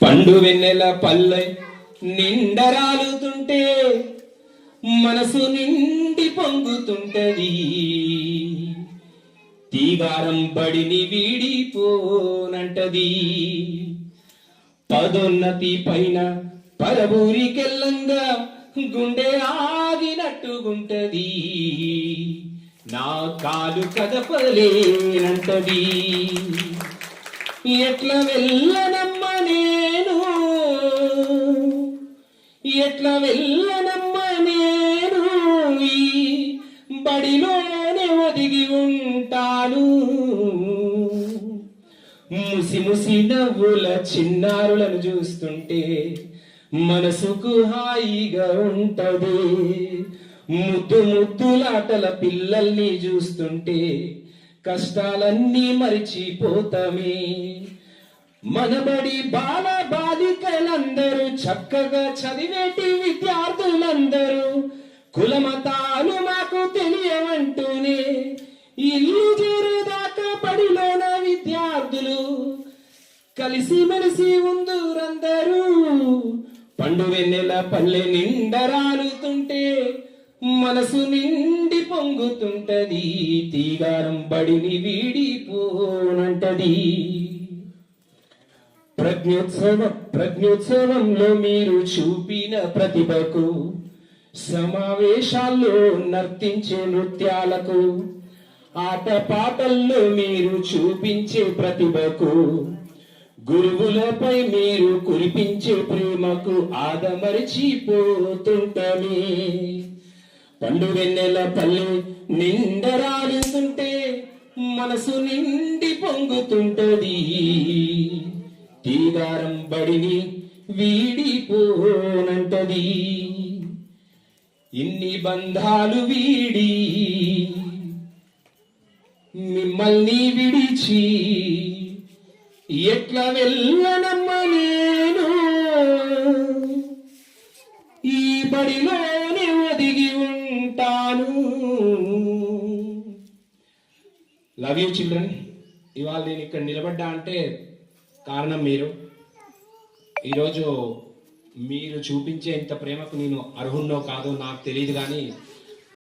పండు వెన్నెల పల్లె నిండరాలుతుంటే మనసు నిండి పొంగుతుంటది. తీగారం బడిని వీడిపోనంటది. పదోన్నతి పైన పరబూరికెల్లంగా గుండె ఆగినట్టుగుంటది. నా కాలు కదపలేనంటది. ఎట్లా వెళ్ళనమ్మ నేను, ఎట్లా వెళ్ళనమ్మ నేను, ఈ బడిలోనే ఒదిగి ఉంటాను. ముసి ముసి నవ్వుల చిన్నారులను చూస్తుంటే మనసుకు హాయిగా ఉంటది. ముద్దు ముద్దులాటల పిల్లల్ని చూస్తుంటే కష్టాలన్నీ మరిచిపోతామే. మనబడి బాల బాలికలందరూ చక్కగా చదివేటి విద్యార్థులందరూ కులమతాలు మాకు తెలియవంటూనే ఇల్లు చేరేదాకా బడిలోన విద్యార్థులు కలిసి మెలిసి ఉందూరందరూ. పండు వెన్నెల పల్లె నిండరాలుతుంటే మనసు నిండి పొంగుతుంటది. తీగారం బడిని వీడిపోనంటది. ప్రజ్ఞోత్సవంలో మీరు చూపిన ప్రతిభకు, సమావేశాల్లో నర్తించే నృత్యాలకు, ఆట పాటల్లో మీరు చూపించే ప్రతిభకు, గురువులపై మీరు కురిపించే ప్రేమకు ఆదమరిచిపోతుంటమే. పండు వెన్నెల పల్లె నిండరాలుతుంటే మనసు నిండి పొంగుతుంటది. తీగారం బడిని వీడిపోనంటది. ఇన్ని బంధాలు వీడి మిమ్మల్ని విడిచి ఎట్లా వెళ్ళనమ్మ నేను, ఈ బడిలోనే ఒదిగి ఉంటాను. Love you children. ఇవాళ నేను ఇక్కడ నిలబడ్డా అంటే కారణం మీరు. ఈరోజు మీరు చూపించే ఇంత ప్రేమకు నేను అర్హున్నో కాదో నాకు తెలియదు, కానీ